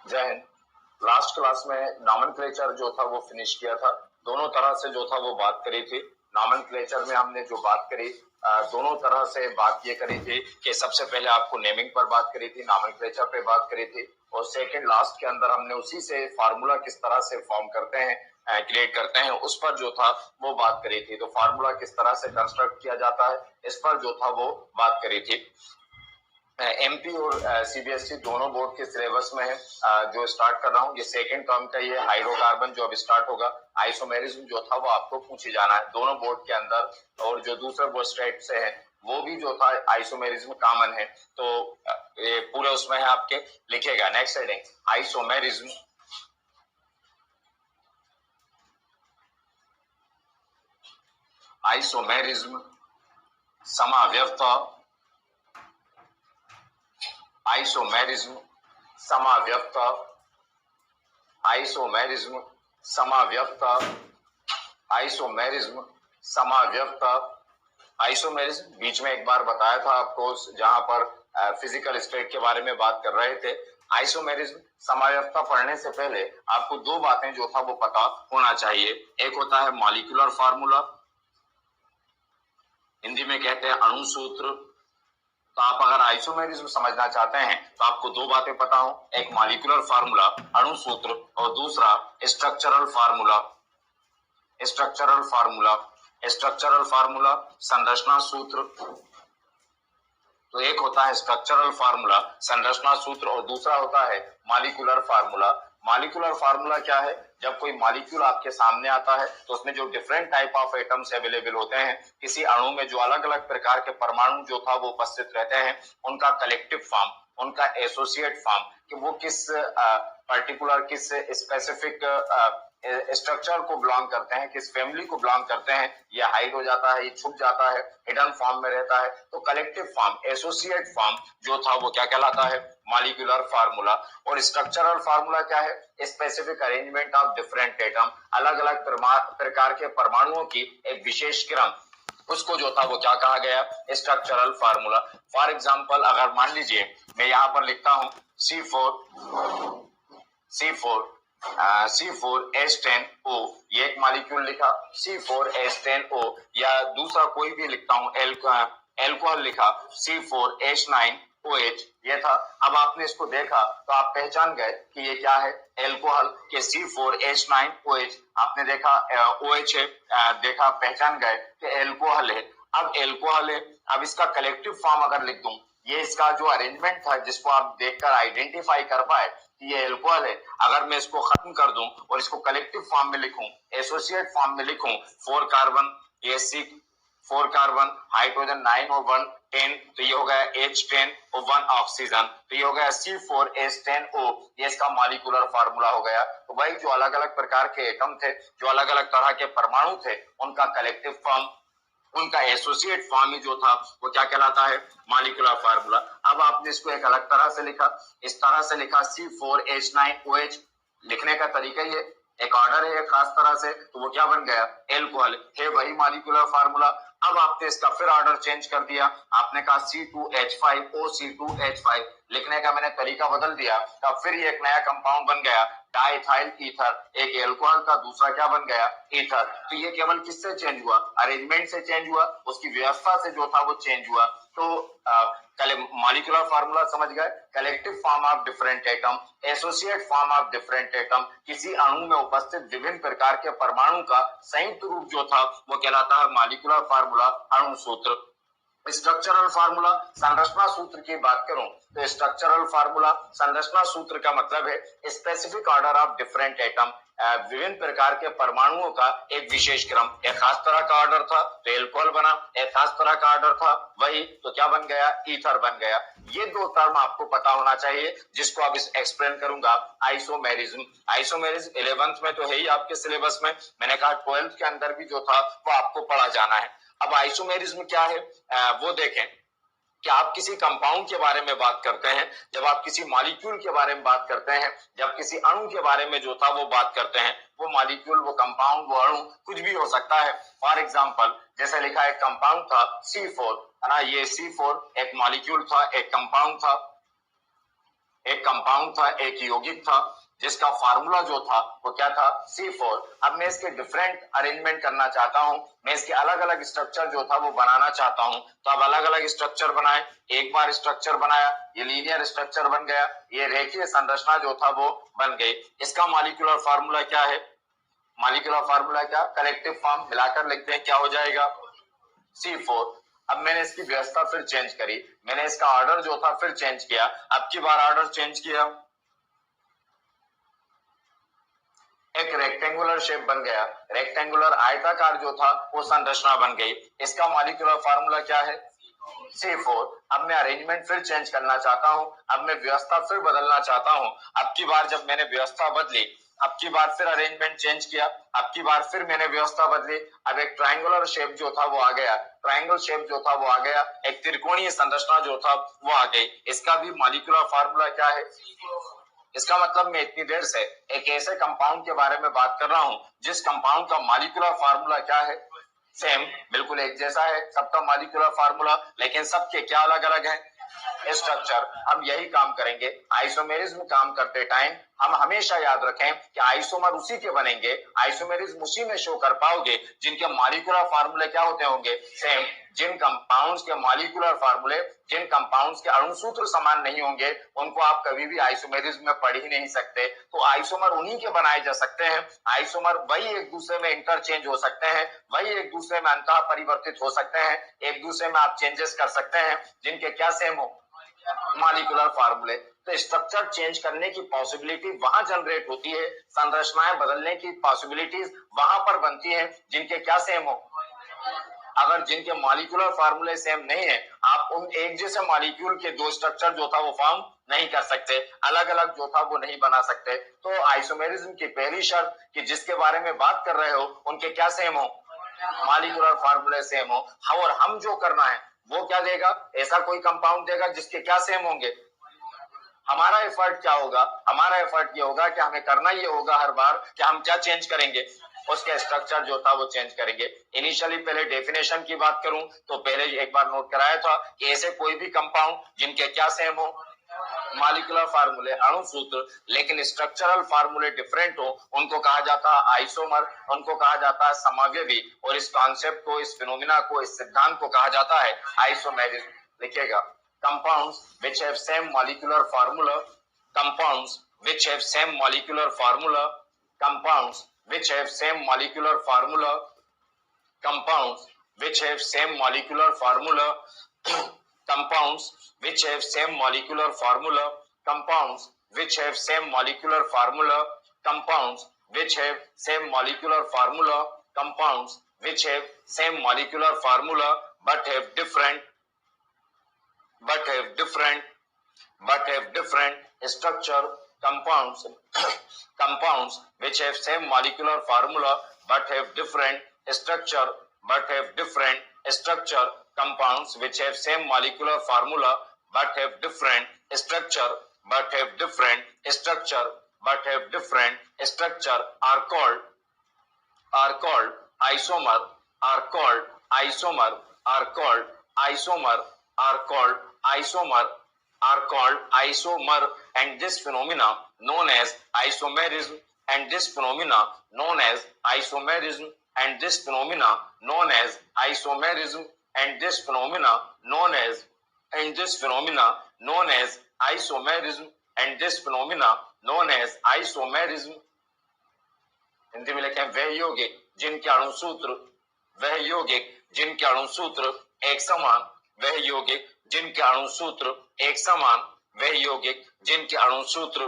जय Hind. Last class में nomenclature जो था वो फिनिश किया था। दोनों तरह से जो था वो बात करी थी। नॉमेनक्लेचर में हमने जो बात करी, दोनों तरह से बात ये करी थी कि सबसे पहले आपको नेमिंग पर बात करी थी, नॉमेनक्लेचर पे बात करी थी, और सेकंड लास्ट के अंदर हमने उसी से फार्मूला किस तरह से फॉर्म करते हैं, क्रिएट करते हैं, उस पर जो था वो बात करी थी। तो फार्मूला किस तरह से कंस्ट्रक्ट किया जाता है इस पर जो था वो बात करी थी। एमपी और सीबीएसई दोनों बोर्ड के सिलेबस में है। जो स्टार्ट कर रहा हूँ ये सेकंड टर्म का, ये हाइड्रोकार्बन जो अब स्टार्ट होगा, आइसोमेरिज्म जो था वो आपको पूछे जाना है दोनों बोर्ड के अंदर, और जो दूसरे बोर्ड स्टेट से है वो भी जो था आइसोमेरिज्म कॉमन है। तो ये पूरे उसमें है आपके, लिखेगा नेक्स्ट हेडिंग आइसोमेरिज्म। आइसोमेरिज्म समाव्यवस्था, आइसोमेरिज्म समाव्यवस्था, आइसोमेरिज्म समाव्यवस्था, आइसोमेरिज्म समाव्यवस्था। आइसोमेरिज्म बीच में एक बार बताया था आपको, जहां पर फिजिकल स्टेट के बारे में बात कर रहे थे। आइसोमेरिज्म समाव्यवस्था पढ़ने से पहले आपको दो बातें जो था वो पता होना चाहिए। एक होता है मॉलिक्यूलर फार्मूला, हिंदी में कहते हैं अणु सूत्र। तो आप अगर आइसोमेरिज्म समझना चाहते हैं तो आपको दो बातें पता हो, एक मॉलिक्यूलर फार्मूला अणु सूत्र, और दूसरा structural formula. Structural formula, structural formula संरचना सूत्र। तो एक होता है स्ट्रक्चरल फार्मूला संरचना सूत्र, और दूसरा होता है मॉलिक्यूलर फार्मूला। मॉलिक्यूलर फार्मूला क्या है? जब कोई मॉलिक्यूल आपके सामने आता है तो उसमें जो different type of atoms available होते हैं, किसी अणु में जो अलग अलग प्रकार के परमाणु जो था वो उपस्थित रहते हैं, उनका कलेक्टिव फॉर्म, उनका एसोसिएट फॉर्म, कि वो किस पर्टिकुलर किस स्पेसिफिक स्ट्रक्चर को बिलोंग करते हैं, किस फैमिली को बिलोंग करते हैं, ये हाइड हो जाता है, ये छुप जाता है, हिडन फॉर्म में रहता है। तो कलेक्टिव फॉर्म, एसोसिएट फॉर्म जो था वो क्या कहलाता है? Molecular formula. और स्ट्रक्चरल फार्मूला क्या है? Specific arrangement of different atom, अलग अलग प्रकार के परमाणुओं की एक विशेष क्रम, उसको जो था वो क्या कहा गया? Structural formula. फॉर एग्जाम्पल अगर मान लीजिए मैं यहाँ पर लिखता हूं C4H10O, ये एक मॉलिक्यूल लिखा C4H10O, या दूसरा कोई भी लिखता हूं एल्कोहल लिखा C4H9OH, ये था। अब आपने इसको देखा तो आप पहचान गए कि ये क्या है? एल्कोहल के C4H9OH, आपने देखा OH है, देखा पहचान गए कि एल्कोहल है। अब एल्कोहल है, अब इसका कलेक्टिव फॉर्म अगर लिख दूं, ये इसका जो अरेंजमेंट था जिसको आप देखकर आइडेंटिफाई कर पाए कि ये एल्कोहल है, अगर मैं इसको खत्म कर दूं और इसको कलेक्टिव फॉर्म में लिखूं, एसोसिएट फॉर्म में लिखूं, 4 कार्बन, ये 4 कार्बन, हाइड्रोजन 9 और 1 10, तो ये हो गया H10 और 1 ऑक्सीजन, तो ये हो गया C4H10O, ये इसका मॉलिक्यूलर फार्मूला हो गया। तो भाई जो अलग अलग प्रकार के एटम थे, जो अलग अलग तरह के परमाणु थे, उनका कलेक्टिव फॉर्म, उनका एसोसिएट फॉर्म ही जो था वो क्या कहलाता है? Molecular formula. अब आपने इसको एक अलग तरह से लिखा, इस तरह से लिखा C4H9OH, लिखने का तरीका ही है, एक ऑर्डर है खास तरह से, तो वो क्या बन गया? एल्कोहल है, वही मॉलिक्यूलर फार्मूला। अब आपने इसका फिर ऑर्डर चेंज कर दिया, आपने कहा C2H5OC2H5, लिखने का मैंने तरीका बदल दिया, तब फिर ये एक नया कंपाउंड बन गया डाइथाइल ईथर, एक एल्कोहल का, दूसरा क्या बन गया? ईथर। तो ये केवल किससे चेंज हुआ? अरेंजमेंट से चेंज हुआ, उसकी व्यवस्था से जो था वो चेंज हुआ। तो मॉलिक्यूलर फार्मूला समझ गए, collective form of different atom, associate form of different atom, किसी अणु में उपस्थित विभिन्न प्रकार के परमाणु का संयुक्त रूप जो था वो कहलाता है मॉलिक्यूलर फार्मूला, अणु सूत्र। स्ट्रक्चरल फार्मूला, संरचना सूत्र की बात करूं तो स्ट्रक्चरल फार्मूला, संरचना सूत्र का मतलब है specific order of different atom, विभिन्न प्रकार के परमाणुओं का एक विशेष क्रम। एक खास तरह का ऑर्डर था तो एल्कोहल बना, एक खास तरह का ऑर्डर था वही तो क्या बन गया? ईथर बन गया। ये दो टर्म आपको पता होना चाहिए, जिसको अब एक्सप्लेन करूंगा। आइसोमेरिज्म, आइसोमेरिज्म 11th में तो है ही आपके सिलेबस में, मैंने कहा 12th के अंदर भी जो था वो आपको पढ़ा जाना है। अब आइसोमेरिज्म क्या है वो देखें कि आप किसी कंपाउंड के बारे में बात करते हैं, जब आप किसी मॉलिक्यूल के बारे में बात करते हैं, जब किसी अणु के बारे में जो था वो बात करते हैं, वो मॉलिक्यूल, वो कंपाउंड, वो अणु कुछ भी हो सकता है। फॉर एग्जांपल जैसे लिखा एक कंपाउंड था C4, है ना, ये C4 एक मॉलिक्यूल था, एक कंपाउंड था, एक कंपाउंड था, एक यौगिक था, जिसका फार्मूला जो था वो क्या था, C4। अब मैं इसके डिफरेंट अरेंजमेंट करना चाहता हूं, मैं इसके अलग अलग स्ट्रक्चर जो था वो बनाना चाहता हूं। तो अब अलग अलग स्ट्रक्चर बनाए, एक बार स्ट्रक्चर बनाया, ये लीनियर स्ट्रक्चर बन गया, ये रेखीय संरचना जो था वो बन गई। इसका मॉलिक्यूलर फार्मूला क्या है, मॉलिक्यूलर फार्मूला क्या, कलेक्टिव फॉर्म मिलाकर लिखते हैं, क्या हो जाएगा, C4। अब मैंने इसकी व्यवस्था फिर चेंज करी, मैंने इसका ऑर्डर जो था फिर चेंज किया। अब की बार ऑर्डर चेंज किया, एक रेक्टेंगुलर शेप बन गया, रेक्टेंगुलर आयताकार जो था वो संरचना बन गई। इसका मॉलिक्यूलर फार्मूला क्या है, C4। अब मैं अरेंजमेंट फिर चेंज करना चाहता हूं, अब मैं व्यवस्था फिर बदलना चाहता हूं। अब की बार जब मैंने व्यवस्था बदली, अब की बार फिर अरेंजमेंट चेंज किया, अब की बार फिर मैंने व्यवस्था बदली। अब एक ट्रायंगुलर शेप जो था वो आ गया, ट्रायंगल शेप जो था वो आ गया, एक त्रिकोणीय संरचना जो था वो आ गई। इसका भी मॉलिक्यूलर फार्मूला क्या है। इसका मतलब मैं इतनी देर से एक ऐसे कंपाउंड के बारे में बात कर रहा हूं जिस कंपाउंड का मॉलिक्यूलर फार्मूला क्या है, सेम, बिल्कुल एक जैसा है सबका मॉलिक्यूलर फार्मूला, लेकिन सबके क्या अलग अलग है, स्ट्रक्चर। हम यही काम करेंगे आइसोमेरिज्म काम करते टाइम। हम हमेशा याद रखें कि आइसोमर उसी के बनेंगे, आइसोमेरिज्म उसी में शो कर पाओगे जिनके मॉलिक्यूलर फार्मूले क्या होते होंगे, सेम। जिन कंपाउंड्स के मॉलिक्यूलर फार्मूले, जिन कंपाउंड्स के अणुसूत्र समान नहीं होंगे, उनको आप कभी भी आइसोमेरिज्म में पढ़ ही नहीं सकते। तो आइसोमर उन्हीं के बनाए जा सकते हैं, आइसोमर वही एक दूसरे में इंटरचेंज हो सकते हैं, वही एक दूसरे में अंतः परिवर्तित हो सकते हैं, एक दूसरे में आप चेंजेस कर सकते हैं जिनके क्या सेम हो, मॉलिक्यूलर फार्मूले। तो स्ट्रक्चर चेंज करने की पॉसिबिलिटी वहां जनरेट होती है, संरचनाएं बदलने की पॉसिबिलिटीज वहां पर बनती है जिनके क्या सेम हो। अगर जिनके मॉलिक्यूलर फार्मूले सेम नहीं है, आप उन एक जैसे मॉलिक्यूल के दो स्ट्रक्चर जो था वो फॉर्म नहीं कर सकते, अलग अलग जो था वो नहीं बना सकते। तो आइसोमेरिज्म की पहली शर्त कि जिसके बारे में बात कर रहे हो उनके क्या सेम हो, मॉलिक्यूलर फार्मूले सेम हो। और हम जो करना है वो क्या देगा, ऐसा कोई कंपाउंड देगा जिसके क्या सेम होंगे। हमारा एफर्ट क्या होगा, हमारा एफर्ट ये होगा कि हमें करना ये होगा हर बार कि हम क्या चेंज करेंगे, उसके स्ट्रक्चर जो था वो चेंज करेंगे। इनिशियली पहले डेफिनेशन की बात करूं तो पहले एक बार नोट कराया था कि ऐसे कोई भी कंपाउंड जिनके क्या सेम हो, मॉलिक्यूलर फार्मूले अणु सूत्र, लेकिन स्ट्रक्चरल फार्मूले डिफरेंट हो, उनको कहा जाता है आइसोमर, उनको कहा जाता है समावयवी। और इस कॉन्सेप्ट को, इस फिनोमिना को, इस सिद्धांत को कहा जाता है आइसोमेरिज्म। लिखिएगा, compounds which have same molecular formula, compounds which have same molecular formula, compounds which have same molecular formula, compounds which have same molecular formula, compounds which have same molecular formula, compounds which have same molecular formula, compounds which have same molecular formula, compounds which have same molecular formula but have different structure, compounds compounds which have same molecular formula but have different structure, compounds which have same molecular formula but have different structure, are called isomer, are called isomer, are called isomer, are called isomer, are called isomer, and this phenomena known as isomerism, and this phenomena known as isomerism, and this phenomena known as isomerism, and this phenomena known as and this phenomena known as isomerism, and this phenomena known as isomerism। Hindi में लिखें, वह यौगिक जिनके अणुसूत्र, वह यौगिक जिनके अणुसूत्र एक समान, वह यौगिक जिनके अणुसूत्र एक समान, वह यौगिक जिनके अणुसूत्र,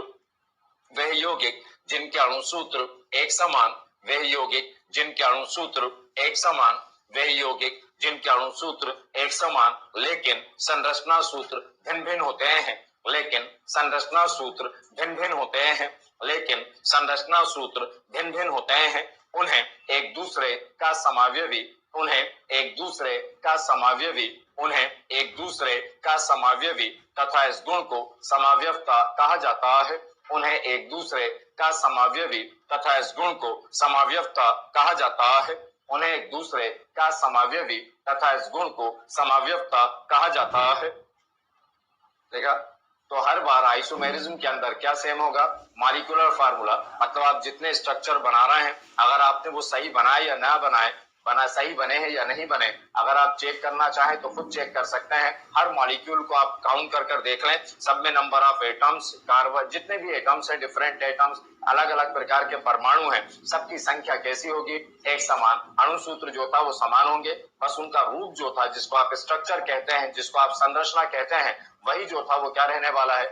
वह यौगिक जिनके अणुसूत्र एक समान, वह यौगिक जिनके अणुसूत्र एक समान, वह यौगिक जिनके अणुसूत्र एक समान, लेकिन संरचना सूत्र भिन्न भिन्न होते हैं, लेकिन संरचना सूत्र भिन्न भिन्न होते हैं, लेकिन संरचना सूत्र भिन्न भिन्न होते हैं, उन्हें एक दूसरे का समावयवी, उन्हें एक दूसरे का समावयवी, उन्हें एक दूसरे का समावयवी तथा इस गुण को समावयवता कहा जाता है, उन्हें एक दूसरे का समावयवी तथा इस गुण को समावयवता कहा जाता है, उन्हें एक दूसरे का समावयवी तथा इस गुण को समावयवता कहा जाता है। देखा, तो हर बार आइसोमेरिज्म के अंदर क्या सेम होगा, मॉलिक्यूलर फार्मूला, मतलब आप जितने स्ट्रक्चर बना रहे हैं अगर आपने वो सही बनाए या ना बनाए, सही बने हैं या नहीं बने, अगर आप चेक करना चाहें तो खुद चेक कर सकते हैं। हर मॉलिक्यूल को आप काउंट कर देख लें, सब में नंबर ऑफ एटम्स, कार्बन जितने भी एटम्स हैं, डिफरेंट एटम्स, अलग अलग प्रकार के परमाणु हैं, सबकी संख्या कैसी होगी, एक समान। अणु सूत्र जो था वो समान होंगे, बस उनका रूप जो था, जिसको आप स्ट्रक्चर कहते हैं, जिसको आप संरचना कहते हैं, वही जो था वो क्या रहने वाला है,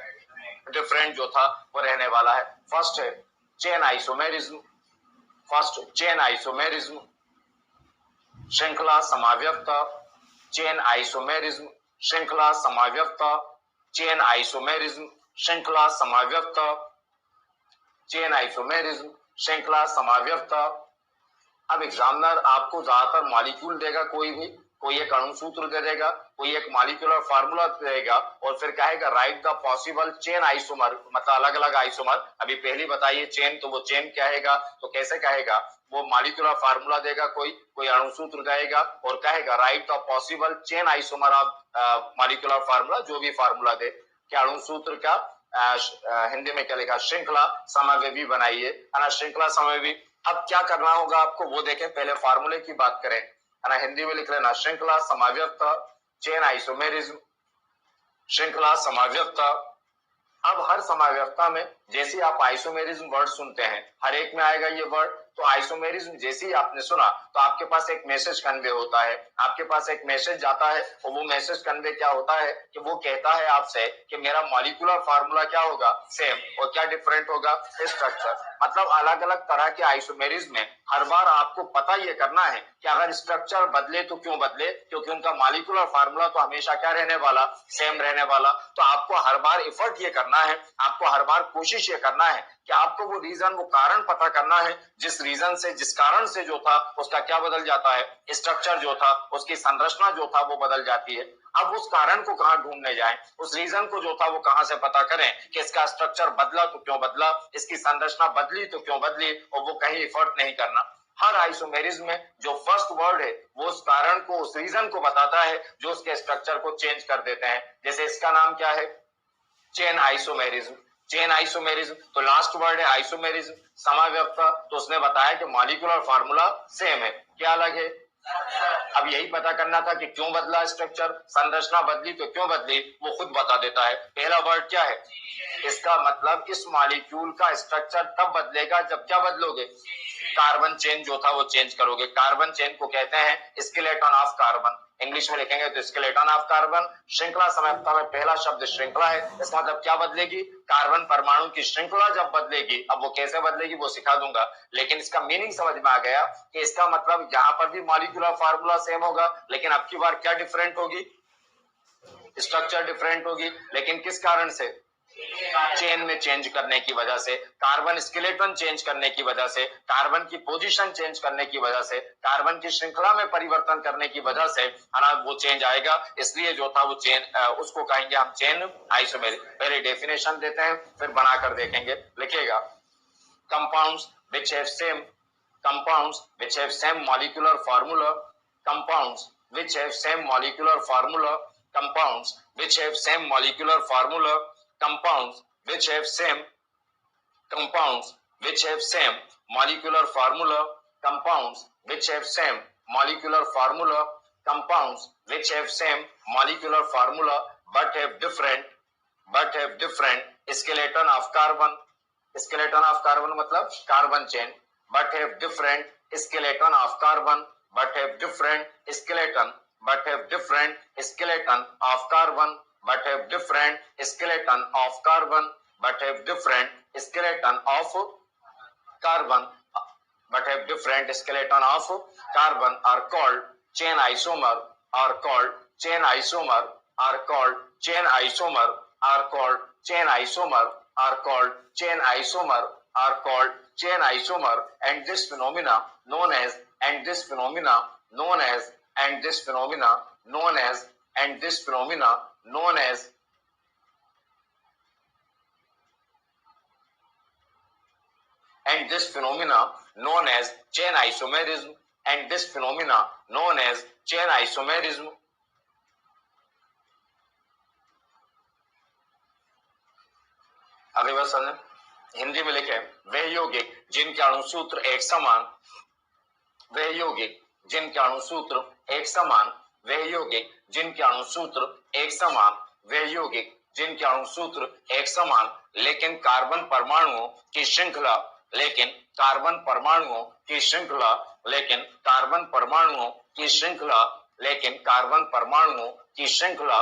डिफरेंट जो था वो रहने वाला है। फर्स्ट है chain isomerism, first chain isomerism, श्रृंखला समाव्यक्त, चेन आइसोमेरिज्म, श्रृंखला समाव्यक्त, चेन आइसोमेरिज्म, श्रृंखला समाव्यक्त, चेन आइसोमेरिज्म, श्रृंखला समाव्यक्त। अब एग्जामिनर आपको ज्यादातर मॉलिक्यूल देगा, कोई एक अणु सूत्र दे देगा, कोई एक मॉलिक्यूलर फार्मूला देगा और फिर कहेगा right the possible chain isomer, मतलब अलग अलग आइसोमर। अभी पहली बताइए चेन, तो वो चेन कहेगा तो कैसे कहेगा, वो मॉलिक्यूलर फार्मूला देगा, कोई अणु सूत्र देगा और कहेगा right the possible chain isomer of molecular formula, जो भी फार्मूला दे कि अणु सूत्र का हिंदी में क्या लिखा, श्रृंखला समव्यवी बनाइए, है ना, श्रृंखला समव्यवी। अब क्या करना होगा आपको वो देखें, पहले फार्मूले की बात करें, है ना, हिंदी में लिख लेना श्रृंखला समाव्यक्त, चेन आइसोमेरिज्म, श्रृंखला समाव्यक्त। अब हर समाव्यवस्था में जैसे आप आइसोमेरिज्म वर्ड सुनते हैं, हर एक में आएगा ये वर्ड, तो आइसोमेरिज्म जैसे ही आपने सुना तो आपके पास एक मैसेज कन्वे होता है, आपके पास एक मैसेज जाता है और वो मैसेज कन्वे क्या होता है कि वो कहता है आपसे कि मेरा मॉलिक्यूलर फार्मूला क्या होगा, सेम, और क्या डिफरेंट होगा, स्ट्रक्चर। मतलब अलग अलग तरह के आइसोमेरिज्म में हर बार आपको पता ये करना है कि अगर स्ट्रक्चर बदले तो क्यों बदले, क्योंकि उनका मॉलिक्यूलर फार्मूला तो हमेशा क्या रहने वाला, सेम रहने वाला। तो आपको हर बार एफर्ट ये करना है, आपको हर बार कोशिश ये करना है कि आपको वो रीजन, वो कारण पता करना है, जिस रीजन से, जिस कारण से जो था उसका क्या बदल जाता है, स्ट्रक्चर जो था, उसकी संरचना जो था वो बदल जाती है। अब उस कारण को कहां ढूंढने जाएं, उस रीजन को जो था वो कहां से पता करें कि इसका स्ट्रक्चर बदला तो क्यों बदला, इसकी संरचना बदली तो क्यों बदली, और वो कहीं एफर्ट नहीं करना। हर आइसोमेरिज्म में जो फर्स्ट वर्ड है वो उस कारण को, उस रीजन को बताता है जो उसके स्ट्रक्चर को चेंज कर देते हैं। जैसे इसका नाम क्या है, चेन आइसोमेरिज्म, चेन आइसोमेरिज्म, तो लास्ट वर्ड है आइसोमेरिज्म। समाव्यवस्था, तो उसने बताया कि मॉलिक्यूलर फार्मूला सेम है, क्या अलग है। अब यही पता करना था कि क्यों बदला स्ट्रक्चर, संरचना बदली तो क्यों बदली, वो खुद बता देता है। पहला वर्ड क्या है, इसका मतलब इस मॉलिक्यूल का स्ट्रक्चर तब बदलेगा जब क्या बदलोगे, कार्बन चेन जो था वो चेंज करोगे। कार्बन चेन को कहते हैं स्केलेटन ऑफ कार्बन, इंग्लिश में लिखेंगे तो स्केलेटन ऑफ कार्बन। श्रृंखला समाप्ता में पहला शब्द श्रृंखला है, इसका मतलब क्या बदलेगी, कार्बन परमाणु की श्रृंखला जब बदलेगी, अब वो कैसे बदलेगी वो सिखा दूंगा, लेकिन इसका मीनिंग समझ में आ गया कि इसका मतलब यहाँ पर भी मॉलिक्यूलर फार्मूला सेम होगा, लेकिन अब की बार क्या डिफरेंट होगी, स्ट्रक्चर डिफरेंट होगी, लेकिन किस कारण से, चेन में चेंज करने की वजह से, कार्बन स्केलेटन चेंज करने की वजह से, कार्बन की पोजीशन चेंज करने की वजह से, कार्बन की श्रृंखला में परिवर्तन करने की वजह से, है ना, वो चेंज आएगा। इसलिए जो था वो चेन, उसको कहेंगे हम चेन आइसोमेरिक। पहले डेफिनेशन देते हैं फिर बनाकर देखेंगे। लिखिएगा, compounds which have same compounds which have same molecular formula, compounds which have same molecular formula, compounds which have same molecular formula, compounds which have same, compounds which have same molecular formula, compounds which have same molecular formula, compounds which have same molecular formula but have different skeleton of carbon, skeleton of carbon मतलब carbon chain, but have different skeleton of carbon, but have different skeleton, but have different skeleton of carbon, but have different skeleton of carbon, but have different skeleton of carbon, but have different skeleton of carbon are called chain isomer, are called chain isomer, are called chain isomer, are called chain isomer, are called chain isomer, are called chain isomer, and this phenomena known as, and this phenomena known as, and this phenomena known as, and this phenomena known as, and this phenomena known as chain isomerism, and this phenomena known as chain isomerism. अगले question Hindi में लिखे, वे यौगिक जिनके अणुसूत्र एक समान, वे यौगिक जिनके अणुसूत्र एक समान, वे यौगिक जिनके अणुसूत्र एक समान, वे यौगिक जिनके अणुसूत्र एक समान लेकिन कार्बन परमाणुओं की श्रृंखला, लेकिन कार्बन परमाणुओं की श्रृंखला, लेकिन कार्बन परमाणुओं की श्रृंखला, लेकिन कार्बन परमाणुओं की श्रृंखला,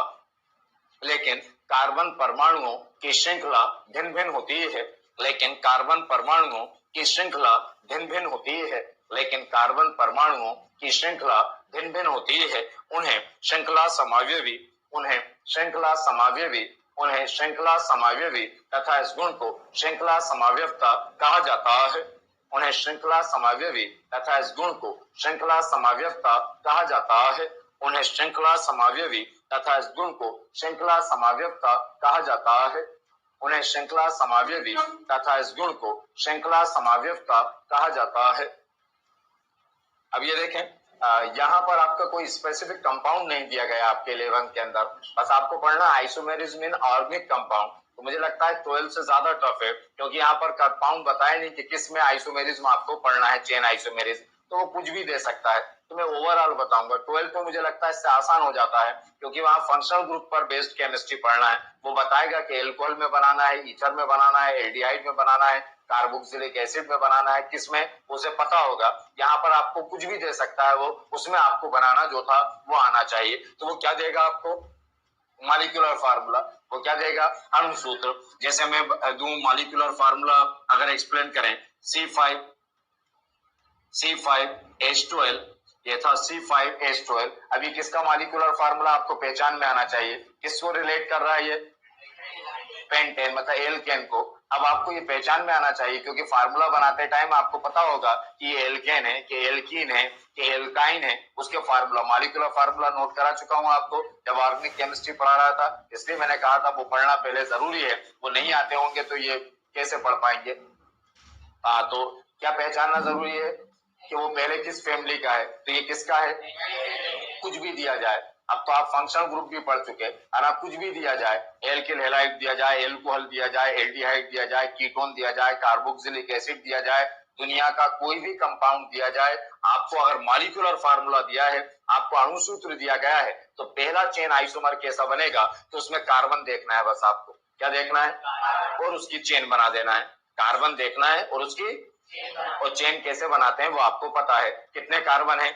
लेकिन कार्बन परमाणुओं की श्रृंखला भिन्न भिन्न होती है, लेकिन कार्बन परमाणुओं की श्रृंखला भिन्न भिन्न होती है, लेकिन कार्बन परमाणुओं की श्रृंखला भिन्न भिन्न होती है, उन्हें श्रृंखला समावयवी, उन्हें श्रृंखला समावयवी, उन्हें श्रृंखला समावयवी तथा इस गुण को श्रृंखला समावयवता कहा जाता है, उन्हें श्रृंखला समावयवी तथा इस गुण को श्रृंखला समावयवता कहा जाता है, उन्हें श्रृंखला समावयवी तथा इस गुण को श्रृंखला समावयवता कहा जाता है, उन्हें श्रृंखला समावयवी तथा इस गुण को श्रृंखला समावयवता कहा जाता है। अब ये देखें, यहाँ पर आपका कोई स्पेसिफिक कंपाउंड नहीं दिया गया आपके 11 के अंदर, बस आपको पढ़ना आइसोमेरिज्म इन ऑर्गेनिक कंपाउंड। तो मुझे लगता है 12 से ज्यादा टफ है, क्योंकि यहाँ पर कंपाउंड बताया नहीं कि किस में आइसोमेरिज्म आपको पढ़ना है, चेन आइसोमेरिज्म, तो वो कुछ भी दे सकता है। तो मैं ओवरऑल बताऊंगा। 12 में मुझे लगता है इससे आसान हो जाता है, क्योंकि वहां फंक्शनल ग्रुप पर बेस्ड केमिस्ट्री पढ़ना है। वो बताएगा कि एल्कोहल में बनाना है, ईथर में बनाना है, एल्डिहाइड में बनाना है, कार्बोक्सिलिक एसिड में बनाना है, किसमें उसे पता होगा। यहाँ पर आपको कुछ भी दे सकता है, वो उसमें आपको बनाना जो था वो आना चाहिए। तो वो क्या देगा आपको, मॉलिक्यूलर फार्मूला। वो क्या देगा, अणुसूत्र। जैसे मैं दूं मॉलिक्यूलर फार्मूला, अगर एक्सप्लेन करें, C5H12, ये था C5H12। अभी किसका मॉलिक्यूलर फार्मूला आपको पहचान में आना चाहिए, किसको रिलेट कर रहा है ये, पेंटेन मतलब एल्केन को। अब आपको ये पहचान में आना चाहिए, क्योंकि फार्मूला बनाते टाइम आपको पता होगा कि ये एल्केन है, कि एल्कीन है, कि एल्काइन है, उसके फार्मूला, मॉलिक्यूलर फार्मूला नोट करा चुका हूं आपको जब ऑर्गेनिक केमिस्ट्री पढ़ा रहा था, इसलिए मैंने कहा था वो पढ़ना पहले जरूरी है। वो नहीं आते होंगे तो ये कैसे पढ़ पाएंगे। तो क्या पहचानना जरूरी है कि वो पहले किस फैमिली का है, तो ये किसका है, कुछ भी दिया जाए। अब तो आप फंक्शनल ग्रुप भी पढ़ चुके, और कुछ भी दिया जाए, एल्किल हैलाइड दिया जाए, एल्कोहल दिया जाए, एल्डिहाइड दिया जाए, कीटोन दिया जाए, कार्बोक्सिलिक एसिड दिया जाए, दुनिया का कोई भी कंपाउंड दिया जाए, आपको अगर मॉलिक्यूलर फार्मूला दिया है, आपको अणुसूत्र दिया गया है, तो पहला चेन आइसोमर कैसा बनेगा, तो उसमें कार्बन देखना है, बस आपको क्या देखना है, और उसकी चेन बना देना है। कार्बन देखना है और उसकी, और चेन कैसे बनाते हैं वो आपको पता है। कितने कार्बन है,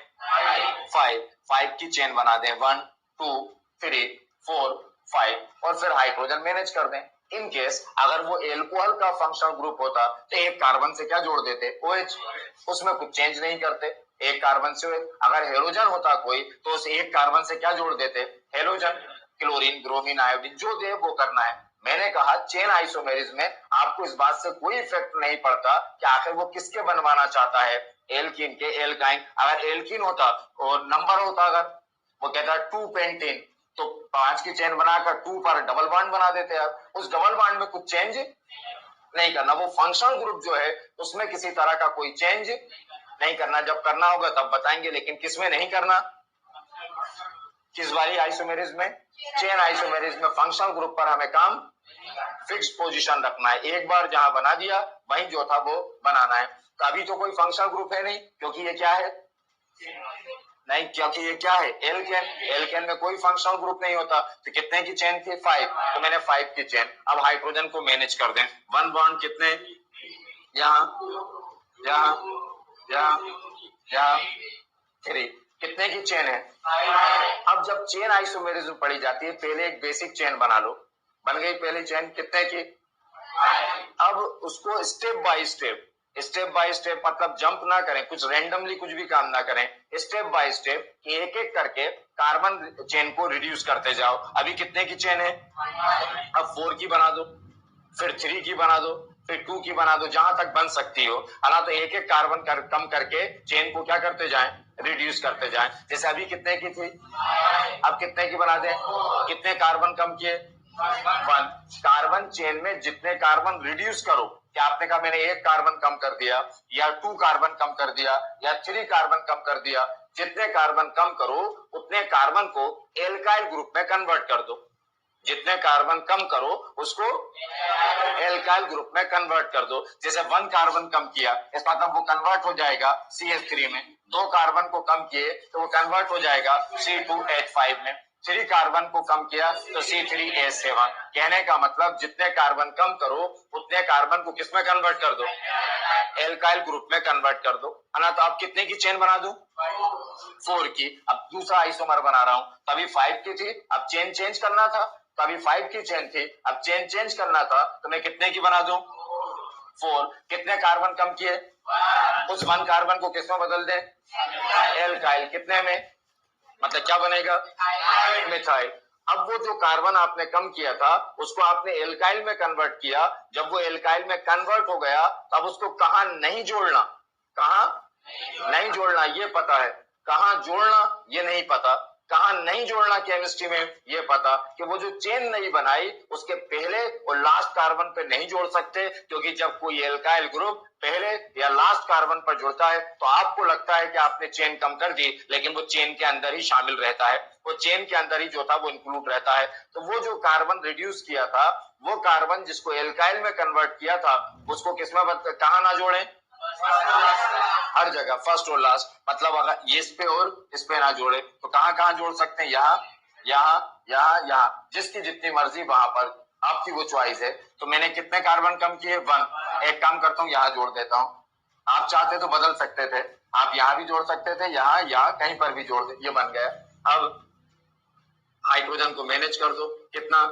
5 की चेन बना दें, 1 2 3 4 5, और फिर हाइड्रोजन मैनेज कर दें। इन केस अगर वो एल्कोहल का फंक्शनल ग्रुप होता तो एक कार्बन से क्या जोड़ देते, OH, उसमें कुछ चेंज नहीं करते, एक कार्बन से। अगर हेलोजन होता कोई तो उस एक कार्बन से क्या जोड़ देते, हेलोजन, क्लोरीन, ब्रोमीन, आयोडीन, जो दे वो करना है। मैंने कहा चेन आइसोमेरिज्म में आपको इस बात से कोई इफेक्ट नहीं पड़ता कि आखिर वो किसके बनवाना चाहता है, एल्कीन के, एल्काइन। अगर एल्कीन होता और नंबर होता, अगर वो कहता 2 पेंटीन, तो 5 की चेन बनाकर 2 पर डबल बॉन्ड बना देते आप। उस डबल बॉन्ड में कुछ चेंज नहीं करना। वो फंक्शनल ग्रुप जो है उसमें किसी तरह का कोई चेंज नहीं करना। जब करना होगा तब बताएंगे, लेकिन किसमें नहीं करना, किस वाली आइसोमेरिज्म में, चेन आइसोमेरिज्म में फंक्शनल ग्रुप पर हमें काम फिक्स पोजीशन रखना है। एक बार जहां बना दिया वहीं जो था वो बनाना है। तो अभी तो कोई फंक्शनल ग्रुप है नहीं, क्योंकि ये क्या है, नहीं, क्योंकि ये क्या है, एल्केन। एल्केन में कोई फंक्शनल ग्रुप नहीं होता। तो कितने की चेन थी, 5, तो मैंने 5 की चेन। अब हाइड्रोजन को मैनेज कर दें, 1 बॉन्ड कितने, यहाँ, यहाँ, यहाँ, यहाँ, 3, कितने की चेन है। अब जब चेन आइसोमेरिज्म पढ़ी जाती है, पहले एक बेसिक चेन बना लो, बन गई पहली चेन, कितने की। अब उसको स्टेप बाय स्टेप मतलब जंप ना करें, कुछ रेंडमली कुछ भी काम ना करें, स्टेप बाय स्टेप एक एक करके कार्बन चेन को रिड्यूस करते जाओ। अभी कितने की चेन है, अब 4 की बना दो, फिर 3 की बना दो, फिर 2 की बना दो, जहां तक बन सकती हो। हालांकि तो एक एक कार्बन कम करके चेन को क्या करते जाएं, रिड्यूस करते जाएं। जैसे अभी कितने की थी, अब कितने की बना दें, कितने कार्बन कम किए, 1। कार्बन चेन में जितने कार्बन रिड्यूस करो, क्या आपने कहा मैंने 1 कार्बन कम कर दिया, या 2 कार्बन कम कर दिया, या 3 कार्बन कम कर दिया, जितने कार्बन कम करो उतने कार्बन को एल्काइल ग्रुप में कन्वर्ट कर दो। जितने कार्बन कम करो उसको एल्काइल ग्रुप में कन्वर्ट कर दो। जैसे 1 कार्बन कम किया, इस मतलब वो कन्वर्ट हो जाएगा CH3 में। 2 कार्बन को कम किए तो वो कन्वर्ट हो जाएगा C2H5 में। 3 कार्बन को कम किया तो C3H7। कहने का मतलब जितने कार्बन कम करो उतने कार्बन को किस में कन्वर्ट कर दो, एल्काइल ग्रुप में कन्वर्ट कर दो, है ना। तो आप कितने की चेन बना दूं, 4 की। अब दूसरा आइसोमर बना रहा हूं, तभी 5 की थी, अब चेन चेंज करना था, तभी 5 की चेन थी, अब चेन चेंज करना था तो मैं कितने की बना दूं, 4। कितने कार्बन कम किए, उस 1 कार्बन को किसमें बदल दें, एल्काइल। कितने में, मतलब क्या बनेगा, मिथाइल। अब वो जो कार्बन आपने कम किया था उसको आपने एल्काइल में कन्वर्ट किया। जब वो एल्काइल में कन्वर्ट हो गया तब उसको कहां नहीं जोड़ना, कहां नहीं जोड़ना ये पता है, कहां जोड़ना ये नहीं पता। कहां नहीं जोड़ना केमिस्ट्री में ये पता कि वो जो चेन नहीं बनाई उसके पहले और लास्ट कार्बन पे नहीं जोड़ सकते, क्योंकि जब कोई एल्काइल ग्रुप पहले या लास्ट कार्बन पर जुड़ता है तो आपको लगता है कि आपने चेन कम कर दी, लेकिन वो चेन के अंदर ही शामिल रहता है, वो चेन के अंदर ही जो था वो इंक्लूड रहता है। तो वो जो कार्बन रिड्यूस किया था, वो कार्बन जिसको एल्काइल में कन्वर्ट किया था उसको किसमें कहां ना जोड़े, हर जगह फर्स्ट और लास्ट। मतलब अगर ये इस पे और इस पे ना जोड़े तो कहां कहां जोड़ सकते हैं, यहाँ यहाँ यहाँ यहाँ, जिसकी जितनी मर्जी वहां पर, आपकी वो चॉइस है। तो मैंने कितने कार्बन कम किए, 1। एक काम करता हूँ, यहाँ जोड़ देता हूँ। आप चाहते तो बदल सकते थे, आप यहाँ भी जोड़ सकते थे, यहाँ यहाँ कहीं पर भी जोड़ दे, ये बन गया। अब हाइड्रोजन को मैनेज कर दो, कितना,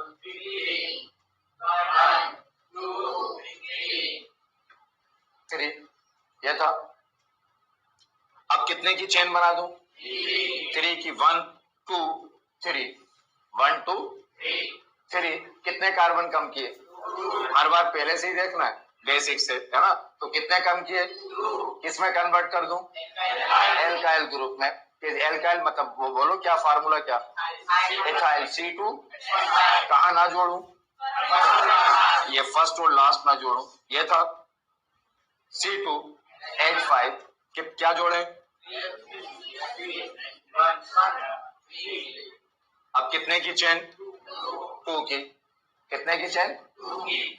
3, ये था। अब कितने की चेन बना दूं, 3 की, 1 2 3, 1 2 3। कितने कार्बन कम किए, हर बार पहले से ही देखना है, बेसिक से, है ना। तो कितने कम किए, किसमें कन्वर्ट कर दूं, एल्काइल ग्रुप में। एल्काइल मतलब वो बोलो क्या फार्मूला, क्या, एथाइल C2। कहा ना जोड़ू, ये फर्स्ट और लास्ट ना जोड़ू, ये था C2H5। क्या जोड़े, अब कितने की चेन, 2 की। कितने की चेन,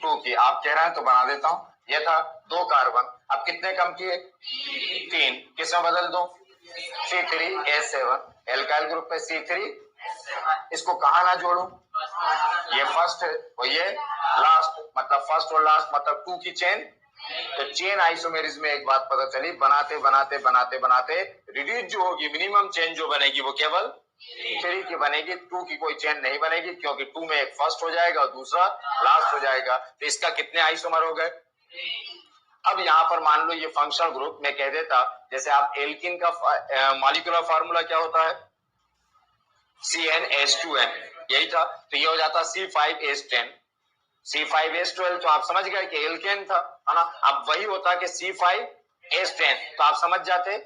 2 की। आप कह रहे हैं तो बना देता हूं, ये था 2 कार्बन। अब कितने कम किए, 3। किसमें बदल दो, C3H7। एल्काइल ग्रुप पे C3, इसको कहा ना जोड़ू, ये फर्स्ट है और ये लास्ट, मतलब फर्स्ट और लास्ट मतलब 2 की चेन। तो चेन आइसोमेरिज में एक बात पता चली, बनाते बनाते बनाते बनाते रिड्यूस जो होगी, मिनिमम चेन जो बनेगी वो केवल 3 की बनेगी, 2 की कोई चेन नहीं बनेगी, क्योंकि 2 में एक फर्स्ट हो जाएगा और दूसरा लास्ट हो जाएगा। तो इसका कितने आइसोमर हो गए। अब यहाँ पर मान लो ये फंक्शनल ग्रुप मैं कह देता, जैसे आप एल्किन का मॉलिक्यूलर फार्मूला क्या होता है, CnH2n, यही था। तो ये हो जाता C5H10, C5H12। तो आप समझ गए कि एल्केन था, है ना। अब वही होता कि C5H10, तो आप समझ जाते,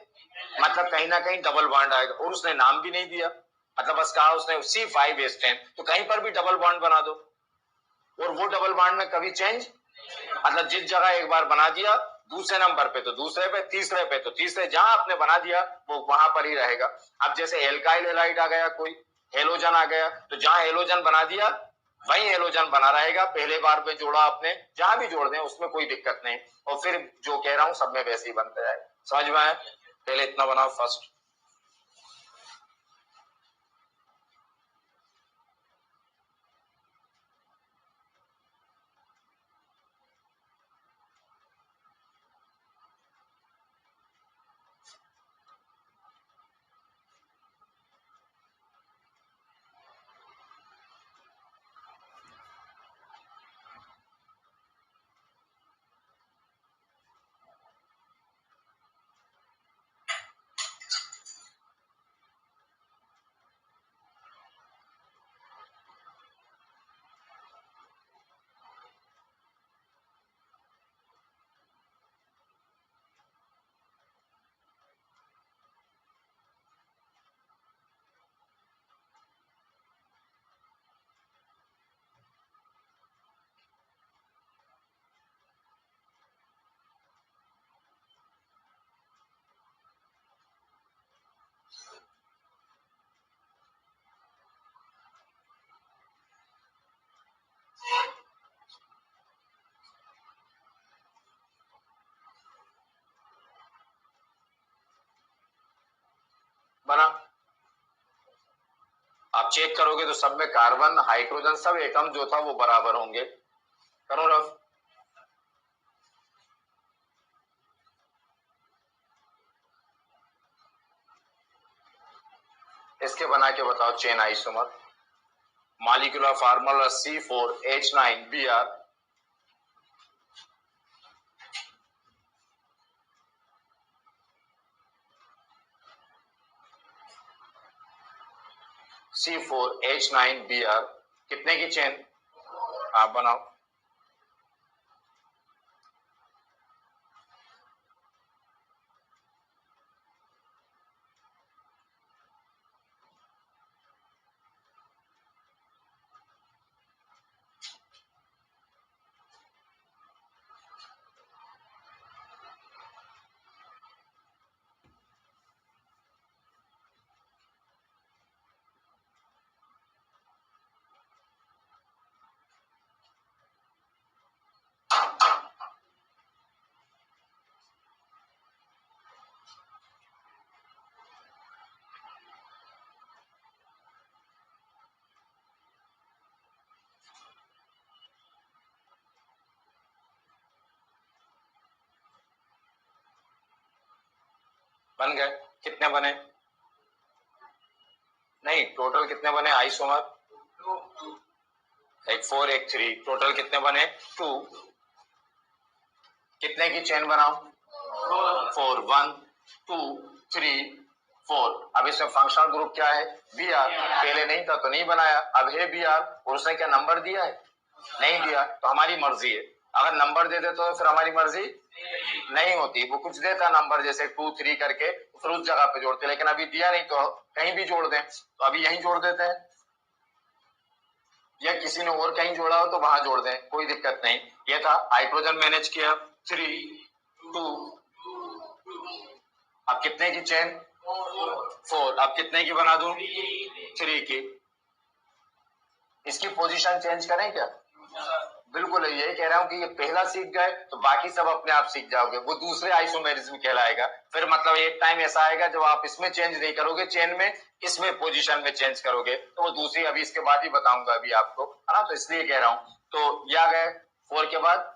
मतलब कहीं ना कहीं डबल बॉन्ड आएगा, और उसने नाम भी नहीं दिया, मतलब बस कहा उसने C5H10, तो कहीं पर भी डबल बॉन्ड बना दो, और वो डबल बॉन्ड में कभी चेंज, मतलब जिस जगह एक बार बना दिया दूसरे नंबर पे तो दूसरे पे, तीसरे पे तो तीसरे, जहां आपने बना दिया वो वहां पर ही रहेगा। अब जैसे एल्काइल हैलाइड आ गया, कोई हेलोजन आ गया, तो जहां हेलोजन बना दिया वही हेलोजन बना रहेगा, पहले बार में जोड़ा आपने, जहां भी जोड़ दें उसमें कोई दिक्कत नहीं। और फिर जो कह रहा हूं सब में वैसे ही बनता जाए, समझ में आया। पहले इतना बनाओ फर्स्ट। आप चेक करोगे तो सब में कार्बन, हाइड्रोजन, सब एटम जो था वो बराबर होंगे। करो रफ। इसके बना के बताओ chain isomer. Molecular formula C4H9Br। C4H9Br कितने की चेन? आप बनाओ। बन गए? कितने बने? नहीं, टोटल कितने बने आइसोमर? एक 4 एक 3, टोटल कितने बने? 2। कितने की चेन बनाऊं? 4, 1 2 3 4। अब इसमें फंक्शनल ग्रुप क्या है? Br। पहले नहीं था तो नहीं बनाया, अब है Br। और उसने क्या नंबर दिया है? नहीं दिया। तो हमारी मर्जी है, अगर नंबर दे दे तो फिर हमारी मर्जी नहीं होती। वो कुछ देता नंबर जैसे 2 3 करके, फिर उस जगह पे जोड़ते, लेकिन अभी दिया नहीं तो कहीं भी जोड़ दें, तो अभी यहीं जोड़ देते हैं, या किसी ने और कहीं जोड़ा हो तो वहां जोड़ दें, कोई दिक्कत नहीं। ये था हाइड्रोजन मैनेज किया 3 2। अब कितने की चेन? 4। अब कितने की बना दूं? 3 की। इसकी पोजीशन चेंज करें क्या? बिल्कुल यही कह रहा हूं कि ये पहला सीख गए तो बाकी सब अपने आप सीख जाओगे, वो दूसरे आइसोमेरिज्म कहलाएगा। फिर मतलब एक टाइम ऐसा आएगा जब आप इसमें चेंज नहीं करोगे चेन में, इसमें पोजीशन में चेंज करोगे, तो वो दूसरी अभी इसके बाद ही बताऊंगा अभी आपको, है ना। तो इसलिए कह रहा हूं। तो ये आ गए 4 के बाद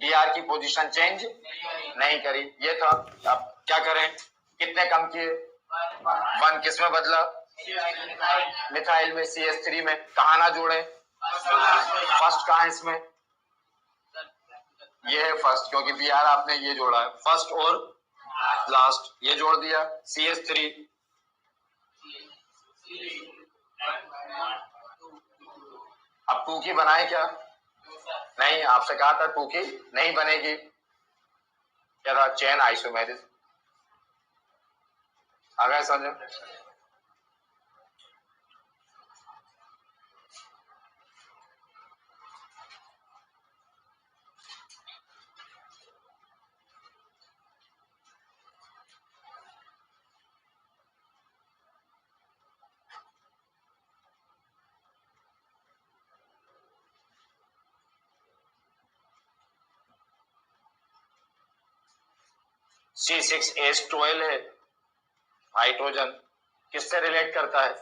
Br की पोजीशन चेंज नहीं करी, ये था। अब क्या करें? कितने कम किए? 1 किस में बदला? मिथाइल में, CH3 में। कहा ना जोड़े? फर्स्ट कहा है इसमें? ये है फर्स्ट, क्योंकि Br आपने ये जोड़ा है, फर्स्ट और लास्ट ये जोड़ दिया, CH3। अब 2 की बनाए क्या? नहीं, आपसे कहा था 2 की नहीं बनेगी। क्या था? Chain isomerism. आ गए समझ? C6H12 है हाइड्रोजन, किससे रिलेट करता है?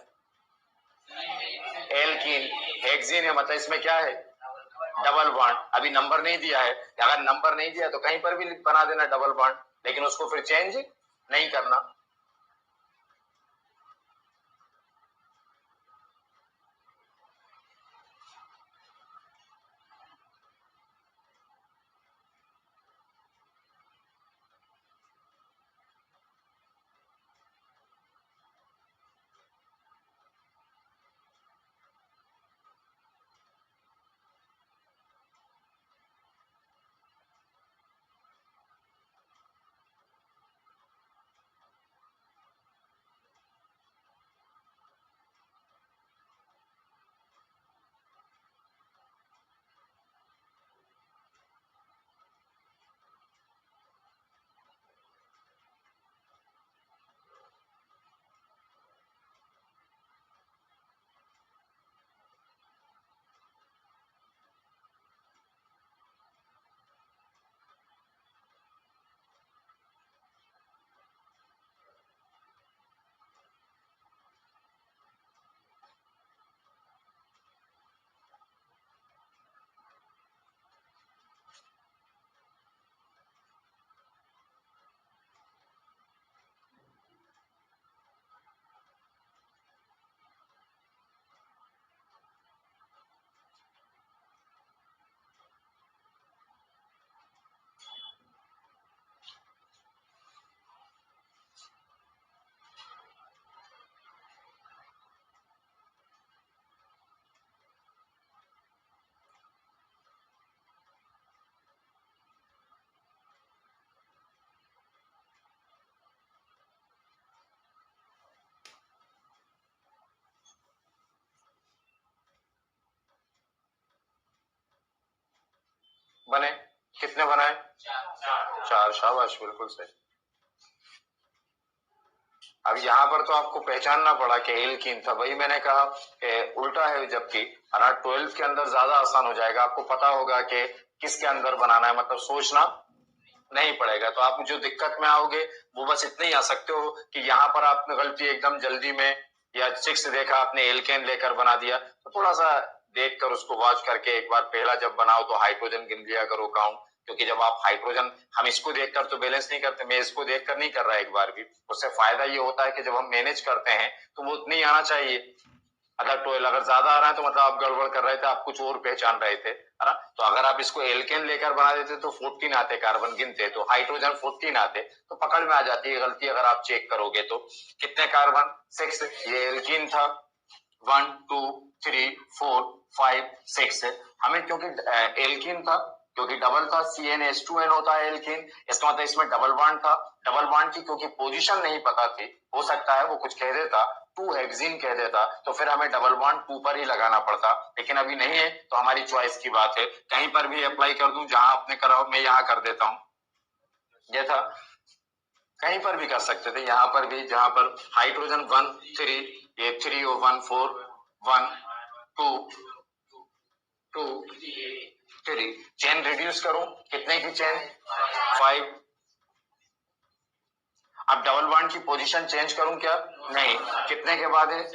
एल्कीन। हेक्सीन है, मतलब इसमें क्या है? Double bond. अभी नंबर नहीं दिया है, अगर नंबर नहीं दिया तो कहीं पर भी बना देना डबल बॉन्ड, लेकिन उसको फिर चेंज नहीं करना। शाबाश, बिल्कुल सही। अब यहाँ पर तो आपको पहचानना पड़ा कि एल्कीन था, वही मैंने कहा कि उल्टा है, जबकि 12th के अंदर ज्यादा आसान हो जाएगा, आपको पता होगा कि किसके अंदर बनाना है, मतलब सोचना नहीं पड़ेगा। तो आप जो दिक्कत में आओगे वो बस इतना ही आ सकते हो कि यहाँ पर आपने गलती एकदम जल्दी में या 6 देखा आपने एल्केन लेकर बना दिया, तो थोड़ा सा देख कर उसको वॉच करके एक बार पहला जब बनाओ तो हाइड्रोजन गिन लिया करो काउंट, क्योंकि जब आप हाइड्रोजन, हम इसको देखकर तो बैलेंस नहीं करते, मैं इसको देखकर नहीं कर रहा एक बार भी, उससे फायदा ये होता है कि जब हम मैनेज करते हैं तो वो उतना ही आना चाहिए। अगर 12 अगर ज्यादा आ रहा है तो मतलब आप गड़बड़ कर रहे थे, आप कुछ और पहचान रहे थे, है ना। तो अगर आप इसको एल्केन लेकर बना देते तो 14 आते, कार्बन गिनते तो हाइड्रोजन 14 आते, तो पकड़ में आ जाती है गलती अगर आप चेक करोगे तो। कितने कार्बन? 6, ये एल्कीन था। 1 2 3 4 5 6, हमें क्योंकि एल्कीन था, क्योंकि डबल था, CnH2n होता है एल्कीन, इसका मतलब इसमें डबल बॉन्ड था। डबल बॉन्ड की क्योंकि पोजीशन नहीं पता थी, हो सकता है वो कुछ कह देता 2 हेक्सीन कह देता, तो फिर हमें डबल बॉन्ड 2 पर ही लगाना पड़ता, लेकिन अभी नहीं है तो हमारी चॉइस की बात है, कहीं पर भी अप्लाई कर दूं, जहां आपने करा हो मैं यहाँ कर देता हूं। ये था, कहीं पर भी कर सकते थे, यहाँ पर भी, जहां पर हाइड्रोजन 1 3, ये 3 और 1 4 1 2 2 3, चेन रिड्यूस करूं, कितने की चेन? 5। अब डबल बॉन्ड की पोजीशन चेंज करूं क्या? नहीं। कितने के बाद है?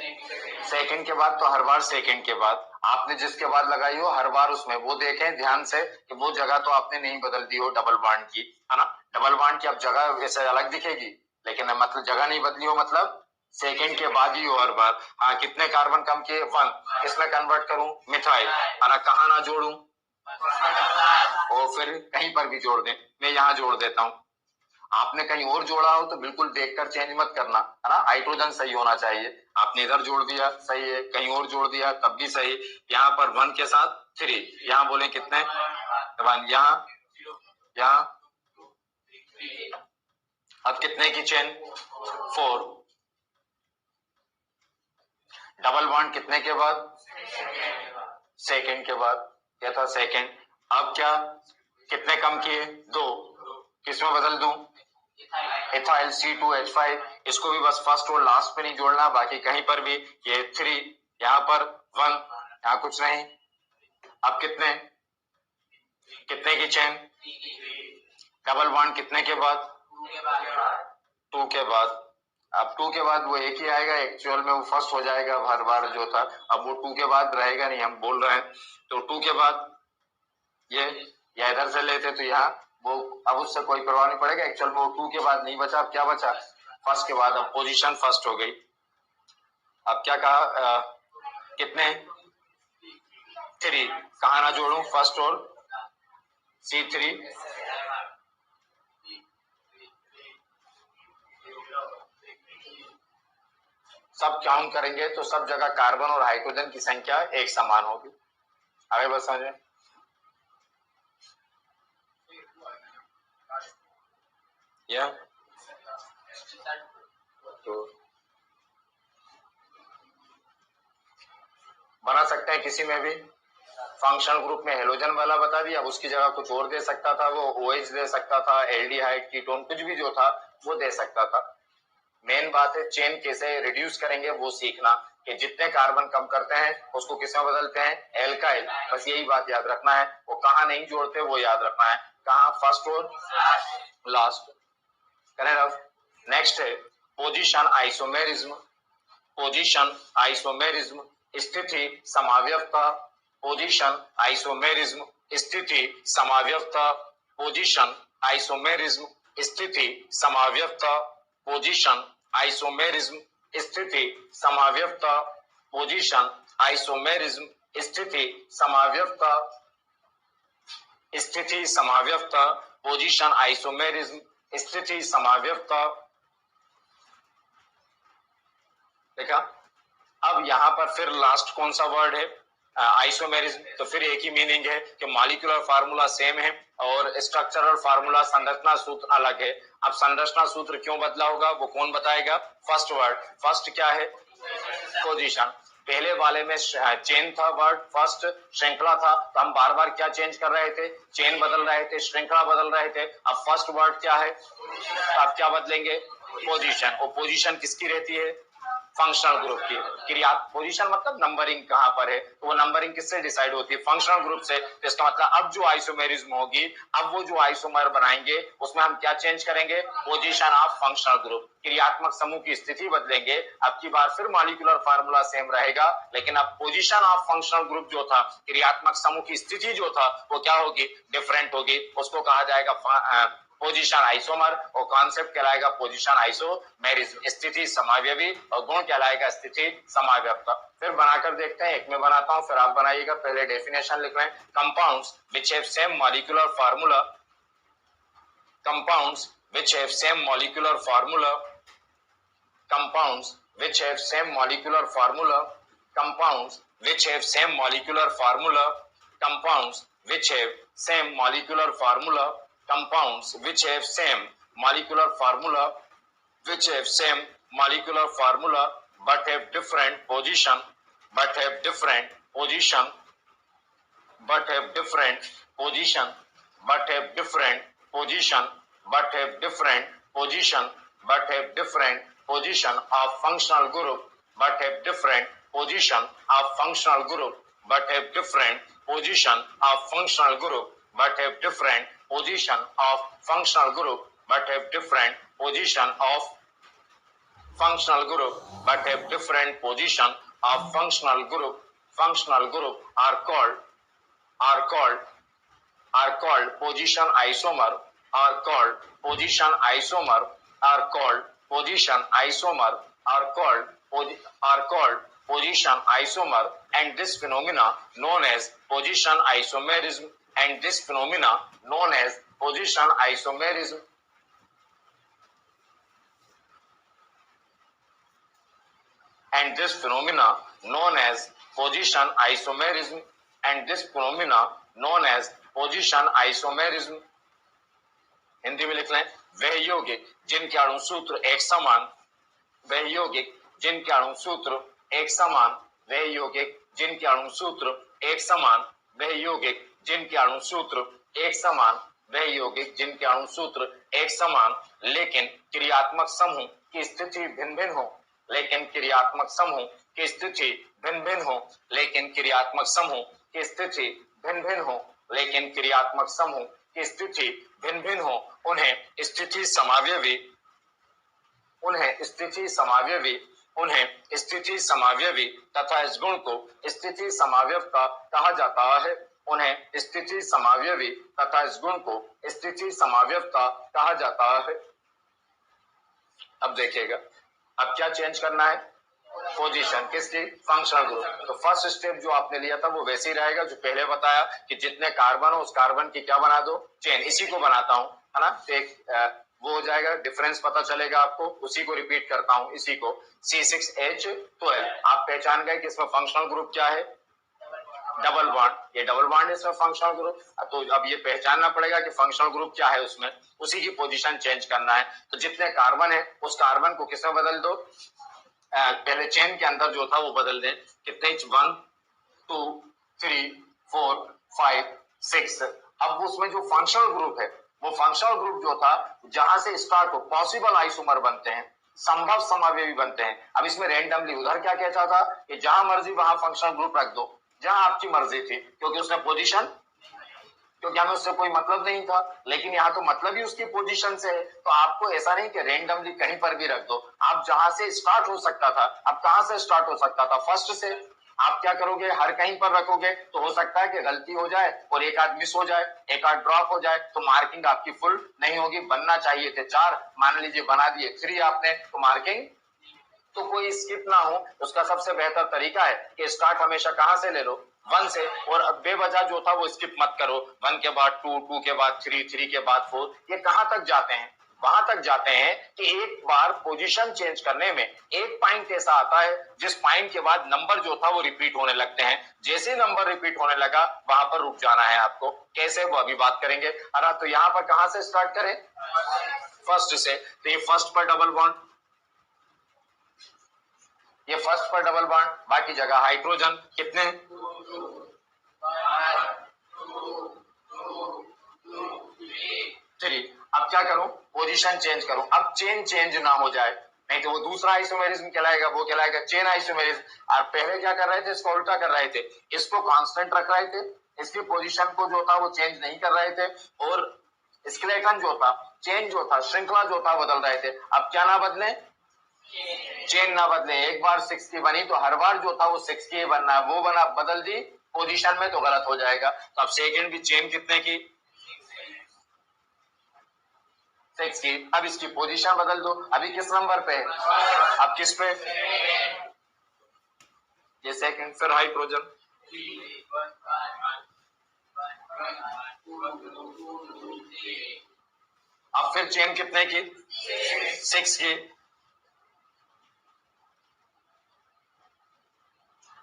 सेकंड के बाद, तो हर बार सेकंड के बाद आपने जिसके बाद लगाई हो हर बार उसमें वो देखें ध्यान से कि वो जगह तो आपने नहीं बदल दी हो डबल बॉन्ड की, है ना। डबल बॉन्ड की अब जगह वैसे अलग दिखेगी, लेकिन मतलब जगह नहीं बदली हो, मतलब सेकंड के बाद ही हो हर बार। हाँ, कितने कार्बन कम किए? 1। किसमें कन्वर्ट करूं? मिथाइल, है ना। कहाँ ना जोड़ूं? और फिर कहीं पर भी जोड़ दें, मैं यहाँ जोड़ देता हूँ। आपने कहीं और जोड़ा हो तो बिल्कुल देखकर चेंज मत करना, है ना। हाइड्रोजन सही होना चाहिए, आपने इधर जोड़ दिया सही है, कहीं और जोड़ दिया तब भी सही। यहाँ पर 1 के साथ 3, यहाँ बोले कितने? 1, यहाँ अब कितने की चेन? 4। डबल बॉन्ड कितने के बाद? सेकंड के बाद, क्या था? सेकंड। अब क्या, कितने कम किए? 2, किसमें बदल दूं? इथाइल C2H5, इसको भी बस फर्स्ट और लास्ट में नहीं जोड़ना, बाकी कहीं पर भी। ये 3, यहाँ पर 1, यहाँ कुछ नहीं। अब कितने की चेन? डबल बॉन्ड कितने के बाद? 2 के बाद। अब 2 के बाद वो एक ही आएगा, एक्चुअल में वो फर्स्ट हो जाएगा हर बार जो था, अब वो 2 के बाद रहेगा नहीं, हम बोल रहे हैं। तो 2 के बाद ये, या इधर से लेते तो यहाँ वो, अब उससे कोई परवाह नहीं पड़ेगा, एक्चुअल में वो 2 के बाद नहीं बचा, अब क्या बचा? फर्स्ट के बाद, अब पोजीशन फर्स्ट हो गई। अब क्या कहा, कितने? 3, कहाँ ना जोड़ूं? फर्स्ट और C3, सब काउंट करेंगे तो सब जगह कार्बन और हाइड्रोजन की संख्या एक समान होगी। आगे बस समझे। या तो बना सकते हैं किसी में भी। फंक्शनल ग्रुप में हेलोजन वाला बता दिया, उसकी जगह कुछ और दे सकता था, वो OH दे सकता था, एल्डिहाइड, कीटोन, कुछ भी जो था वो दे सकता था। मेन बात है चेन कैसे रिड्यूस करेंगे वो सीखना, कि जितने कार्बन कम करते हैं उसको किसमें बदलते हैं? एल्काइल। बस यही बात याद रखना है, वो कहाँ नहीं जोड़ते वो याद रखना है, कहाँ? फर्स्ट और लास्ट। नेक्स्ट है पोजीशन आइसोमेरिज्म। पोजीशन आइसोमेरिज्म, स्थिति समाव्यवता। पोजीशन आइसोमेरिज्म, स्थिति समाव्यवता। पोजीशन आइसोमेरिज्म, स्थिति समाव्यवता। पोजीशन आइसोमेरिज्म, स्थिति समाव्यवता। पोजीशन आइसोमेरिज्म, स्थिति समाव्यवता। स्थिति समाव्यवता, पोजीशन आइसोमेरिज्म, स्थिति समाव्यवता। देखा। अब यहाँ पर फिर लास्ट कौन सा वर्ड है? आइसोमेरिज्म। तो फिर एक ही मीनिंग है कि मॉलिक्यूलर फार्मूला सेम है और स्ट्रक्चरल फार्मूला, संरचना सूत्र अलग है। अब संरचना सूत्र क्यों बदला होगा वो कौन बताएगा? फर्स्ट वर्ड, फर्स्ट क्या है? पोजीशन। पहले वाले में चेन था वर्ड, फर्स्ट श्रृंखला था, तो हम बार बार क्या चेंज कर रहे थे, चेन बदल रहे थे, श्रृंखला बदल रहे थे। अब फर्स्ट वर्ड क्या है, तो आप क्या बदलेंगे, पोजीशन। और पोजीशन किसकी रहती है, फंक्शनल ग्रुप की। क्रिया पोजीशन मतलब नंबरिंग कहां पर है, तो वो नंबरिंग किससे डिसाइड होती है, फंक्शनल ग्रुप से। तो इसका मतलब अब जो आइसोमेरिज्म होगी, अब वो जो आइसोमर बनाएंगे उसमें हम क्या चेंज करेंगे, पोजीशन ऑफ फंक्शनल ग्रुप, क्रियात्मक समूह की स्थिति बदलेंगे। अब की बार फिर मॉलिक्यूलर फार्मूला सेम रहेगा, लेकिन अब पोजीशन ऑफ फंक्शनल ग्रुप जो था, क्रियात्मक समूह की स्थिति जो था, वो क्या होगी, डिफरेंट होगी। उसको कहा जाएगा पोजीशन आइसोमर, और कॉन्सेप्ट कहलाएगा पोजीशन आइसोमेरिज्म, स्थिति समावयवी, और गुण कहलाएगा स्थिति समावयवता। फिर बनाकर देखते हैं, एक में बनाता हूं फिर आप बनाइएगा। पहले डेफिनेशन लिख रहे हैं, compounds which have same molecular formula, compounds which have same molecular formula, compounds which have same molecular formula, compounds which have same molecular formula, compounds which have same molecular formula, compounds which have same molecular formula, which have same molecular formula but have different position, but have different position, but have different position, but have different position, but have different position, but have different position of functional group, but have different position of functional group, but have different position of functional group, but have different position of functional group, but have different position of functional group, but have different position of functional group. Functional group are called position isomer, are called position isomer, are called position isomer, are called position isomer, and this phenomena known as position isomerism, and this phenomena known as position isomerism, and this phenomena known as position isomerism, and this phenomena known as position isomerism। Hindi में लिख लें, वह यौगिक जिनके अणु सूत्र एक समान, वह यौगिक जिनके अणु सूत्र एक समान, वह यौगिक जिनके अणु सूत्र एक समान, वह यौगिक जिनके अणु सूत्र एक समान, वह यौगिक जिनके अणु सूत्र एक समान, लेकिन क्रियात्मक समूह की स्थिति भिन्न भिन्न हो, लेकिन क्रियात्मक समूह की स्थिति भिन्न भिन्न हो, लेकिन क्रियात्मक समूह की स्थिति भिन्न भिन्न हो, लेकिन क्रियात्मक समूह की स्थिति भिन्न भिन्न हो, उन्हें स्थिति समावयवी, उन्हें स्थिति समावयवी, उन्हें स्थिति समावयवी तथा इस गुण को स्थिति समावयवता कहा जाता है, उन्हें स्थिति समावयवी तथा इस गुण को स्थिति समावयवता कहा जाता है। अब देखिएगा, अब क्या चेंज करना है, पोजीशन किसकी, फंक्शनल ग्रुप। तो फर्स्ट स्टेप जो आपने लिया था वो वैसे ही रहेगा जो पहले बताया कि जितने कार्बन हो उस कार्बन की क्या बना दो, चेन। इसी को बनाता हूं, है ना, एक वो हो जाएगा, डिफरेंस पता चलेगा आपको। उसी को रिपीट करता हूं, इसी को C6H12। आप पहचान गए कि इसमें फंक्शनल ग्रुप क्या है, डबल बॉन्ड। ये डबल बॉन्ड इसमें फंक्शनल ग्रुप। तो अब ये पहचानना पड़ेगा कि फंक्शनल ग्रुप क्या है, उसमें उसी की पोजीशन चेंज करना है। तो जितने कार्बन है उस कार्बन को किसमें बदल दो, पहले चेन के अंदर जो था वो बदल दें। कितने, 1 2 3 4 5 6। अब उसमें जो फंक्शनल ग्रुप है, वो फंक्शनल ग्रुप जो था जहां से स्टार्ट हो, पॉसिबल आइसोमर बनते हैं, संभव समावयवी बनते हैं। अब इसमें रैंडमली, उधर क्या कहता था कि जहां मर्जी वहां फंक्शनल ग्रुप रख दो, जहां आपकी मर्जी थी, क्योंकि उसने पोजीशन, क्योंकि हमें उससे कोई मतलब नहीं था। लेकिन यहाँ तो मतलब ही उसकी पोजीशन से है, तो आपको ऐसा नहीं कि रैंडमली कहीं पर भी रख दो, आप जहां से स्टार्ट हो सकता था। अब कहां से स्टार्ट हो सकता था, फर्स्ट से। आप क्या करोगे, हर कहीं पर रखोगे तो हो सकता है कि गलती हो जाए और एक आध मिस हो जाए, एक आध ड्रॉप हो जाए, तो मार्किंग आपकी फुल नहीं होगी। बनना चाहिए थे 4, मान लीजिए बना दिए 3 आपने, तो मार्किंग तो कोई स्किप ना हो। उसका सबसे बेहतर तरीका है कि स्टार्ट हमेशा कहां से ले लो, 1 से, और बेवजह जो था वो स्किप मत करो। 1 के बाद 2, 2 के बाद 3, 3 के बाद 4। ये कहां तक जाते हैं, वहां तक जाते हैं कि एक बार पोजीशन चेंज करने में एक पॉइंट ऐसा आता है जिस पॉइंट के बाद नंबर जो था वो रिपीट होने लगते हैं। जैसे नंबर रिपीट होने लगा वहां पर रुक जाना है आपको। कैसे, वो अभी बात करेंगे। अरे तो यहां पर कहां से स्टार्ट करें, फर्स्ट से। तो ये फर्स्ट पर डबल बॉन्ड, ये फर्स्ट पर डबल बॉन्ड, बाकी जगह हाइड्रोजन कितने 3। अब क्या करूं, पोजीशन चेंज करूं, अब चेन चेंज ना हो जाए, नहीं तो वो दूसरा आइसोमेरिज्म कहलाएगा, वो कहलाएगा चेन आइसोमेरिज्म। और पहले क्या कर रहे थे, इसको उल्टा कर रहे थे, इसको कांस्टेंट रख रहे थे, इसकी पोजीशन को जो था वो चेंज नहीं कर रहे थे, और स्केलेटन जो था, चेन जो था, श्रृंखला जो था बदल रहे थे। अब क्या ना बदले, चेन ना बदले। एक बार 6 की बनी तो हर बार जो था वो 6 की बनना है, वो बना बदल दी पोजीशन में तो गलत हो जाएगा। तो अब सेकंड भी चेन कितने की 6 की। अब इसकी पोजीशन बदल दो, अभी किस नंबर पे है, अब किस पे, ये सेकंड, फिर हाइड्रोजन, अब फिर चेन कितने की 6 की।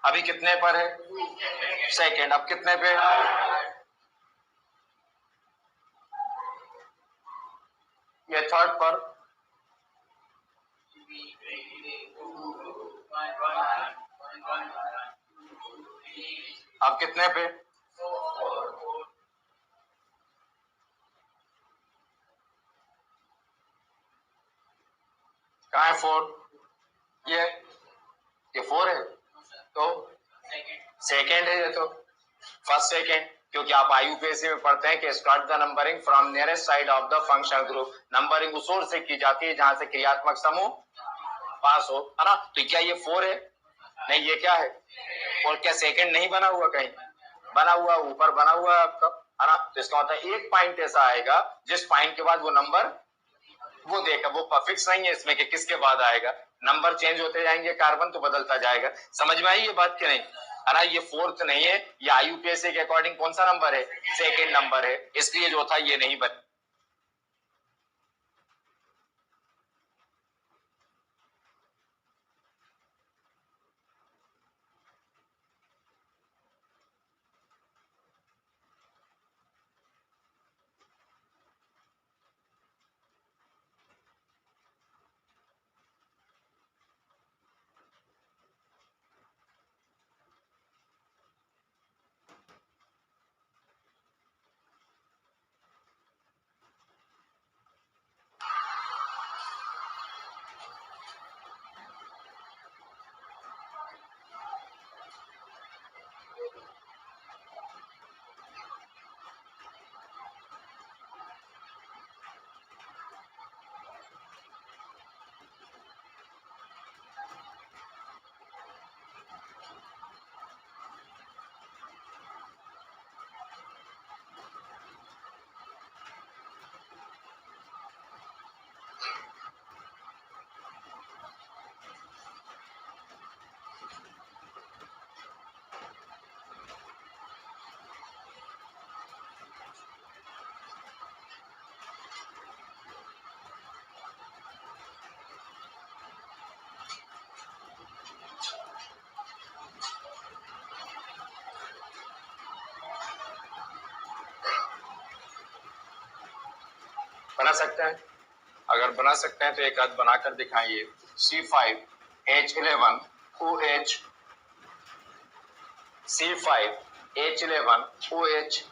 अभी कितने पर है सेकंड, अब कितने पे, ये थर्ड पर, अब कितने पे, कहाँ है 4, ये 4 है, तो सेकेंड है ये तो, फर्स्ट सेकेंड, क्योंकि आप आईयूपीएससी में पढ़ते हैं कि start the numbering from nearest side of the functional group. Numbering उस ओर से की जाती है जहां से क्रियात्मक समूह पास हो, है ना। तो क्या ये 4 है, नहीं ये क्या है, और क्या सेकंड नहीं बना हुआ, कहीं बना हुआ, ऊपर बना हुआ है आपका, है ना। तो इसका मतलब एक पॉइंट ऐसा आएगा जिस पॉइंट के बाद वो नंबर वो देखा, वो फिक्स नहीं है इसमें कि किसके बाद आएगा, नंबर चेंज होते जाएंगे, कार्बन तो बदलता जाएगा। समझ में आई ये बात कि नहीं, है ना। ये फोर्थ नहीं है, ये आईयूपीएससी के अकॉर्डिंग कौन सा नंबर है, सेकेंड नंबर है, इसलिए जो था ये नहीं बन। बना सकते हैं, अगर बना सकते हैं तो एक आध बनाकर दिखाइए। C5H11OH, C5H11OH,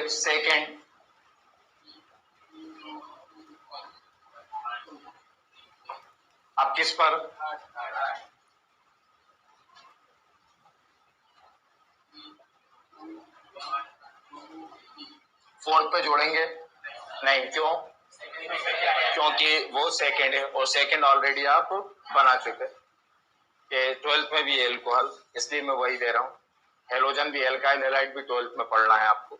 फिर सेकेंड, अब किस पर, फोर्थ पे जोड़ेंगे नहीं, क्यों, क्योंकि वो सेकेंड है और सेकेंड ऑलरेडी आप बना चुके कि 12th में भी एल्कोहल, इसलिए मैं वही दे रहा हूं। हेलोजन भी, एल्काइल हैलाइड भी 12th में पढ़ना है आपको।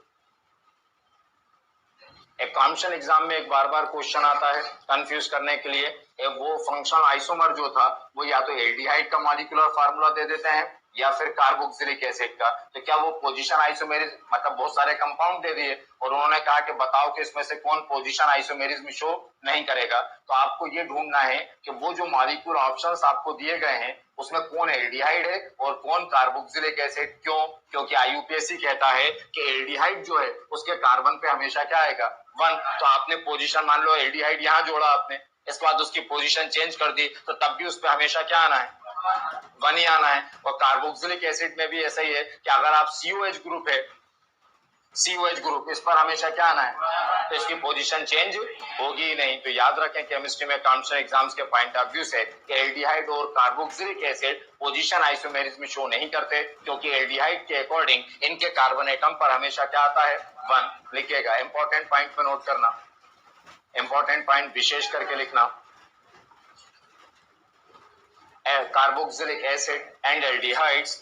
एक कॉम्पिटिशन एग्जाम में एक बार बार क्वेश्चन आता है कंफ्यूज करने के लिए, वो फंक्शनल आइसोमर जो था वो या तो एल्डिहाइड का मॉलिक्यूलर फार्मूला दे देते हैं या फिर कार्बोक्सिलिक एसिड का, तो क्या वो पोजीशन आइसोमेरिज्म, मतलब बहुत सारे कंपाउंड दे दिए और उन्होंने कहा कि बताओ कि इसमें से कौन पोजीशन आइसोमेरिज्म शो नहीं करेगा, तो आपको ये ढूंढना है कि वो जो मॉलिक्यूल ऑप्शंस आपको दिए गए हैं उसमें कौन एल्डिहाइड है और कौन कार्बोक्सिलिक एसिड। क्यों, क्योंकि आईयूपीएससी कहता है कि एल्डिहाइड जो है उसके कार्बन पे हमेशा क्या आएगा, 1, तो आपने पोजीशन मान लो एल्डिहाइड यहाँ जोड़ा आपने, इसके बाद उसकी पोजीशन चेंज कर दी तो तब भी उस पर हमेशा क्या आना है, 1 ही आना है। और कार्बोक्सिलिक एसिड में भी ऐसा ही है कि अगर आप COH ग्रुप है, COH ग्रुप, इस पर हमेशा क्या आना है, तो इसकी पोजीशन चेंज होगी ही नहीं। तो याद रखें केमिस्ट्री में कॉम्पिटिशन एग्जाम्स के पॉइंट ऑफ व्यू से कि एल्डिहाइड और carboxylic acid position isomerism show नहीं करते, क्योंकि एल्डिहाइड के अकॉर्डिंग इनके कार्बन एटम पर हमेशा क्या आता है, 1 लिखिएगा। इंपॉर्टेंट पॉइंट पे नोट करना, इंपॉर्टेंट पॉइंट विशेष करके लिखना, carboxylic acid and aldehydes,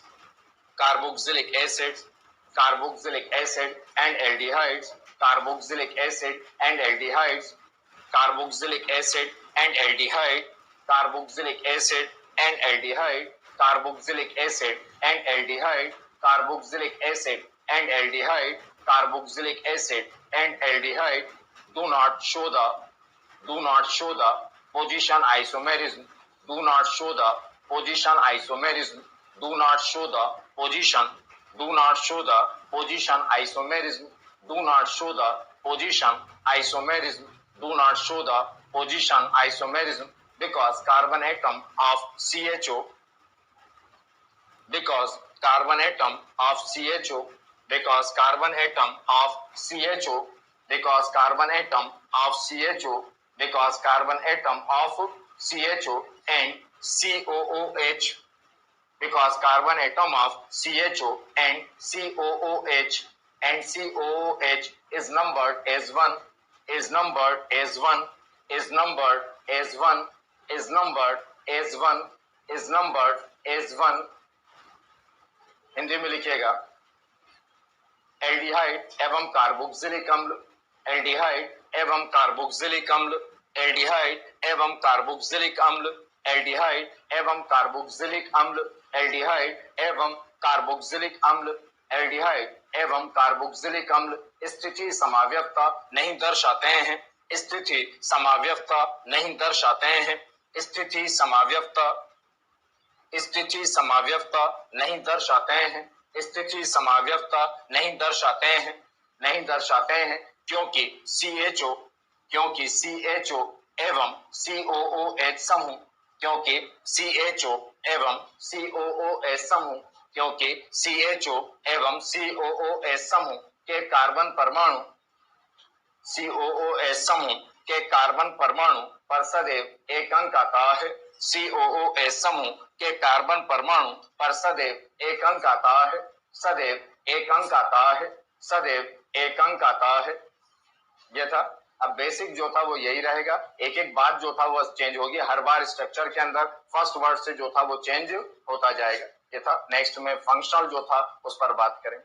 carboxylic acid, carboxylic acid and aldehydes, carboxylic acid and aldehydes, carboxylic acid and aldehyde, carboxylic acid and aldehyde, carboxylic acid and aldehyde, carboxylic acid and aldehyde, carboxylic acid and aldehyde do not show the position isomerism, do not show the position isomerism, do not show the position, do not show the position isomerism, do not show the position isomerism, do not show the position isomerism, because carbon atom of CHO, because carbon atom of CHO, because carbon atom of CHO, because carbon atom of CHO, because carbon atom of CHO and COOH, because carbon atom of CHO and COOH and COOH is numbered as 1, is numbered as 1, is numbered as 1, is numbered as 1, is numbered as 1। Hindi में लिखिएगा, aldehyde एवं carboxylic अम्ल, aldehyde एवं carboxylic अम्ल, aldehyde एवं carboxylic अम्ल, aldehyde एवं carboxylic अम्ल, एल्डिहाइड एवं कार्बोक्सिलिक अम्ल, एल्डिहाइड एवं कार्बोक्सिलिक अम्ल स्थिति समाव्यवस्था नहीं दर्शाते हैं, स्थिति समाव्यवस्था नहीं दर्शाते हैं, स्थिति समाव्यवस्था, स्थिति समाव्यवस्था नहीं दर्शाते हैं, स्थिति समाव्यवस्था नहीं दर्शाते हैं, नहीं दर्शाते हैं, क्योंकि CHO, क्योंकि CHO एवं COOH समूह, क्योंकि CHO एवं COOH समूह, क्योंकि CHO एवं COOH समूह के कार्बन परमाणु, COOH समूह के कार्बन परमाणु पर सदैव एक अंक आता है, COOH समूह के कार्बन परमाणु पर सदैव एक अंक आता है, सदैव एक अंक आता है, सदैव एक अंक आता है। ये था। अब बेसिक जो था वो यही रहेगा, एक एक बात जो था वो चेंज होगी, हर बार स्ट्रक्चर के अंदर फर्स्ट वर्ड से जो था वो चेंज होता जाएगा। ये था। नेक्स्ट में फंक्शनल जो था उस पर बात करें।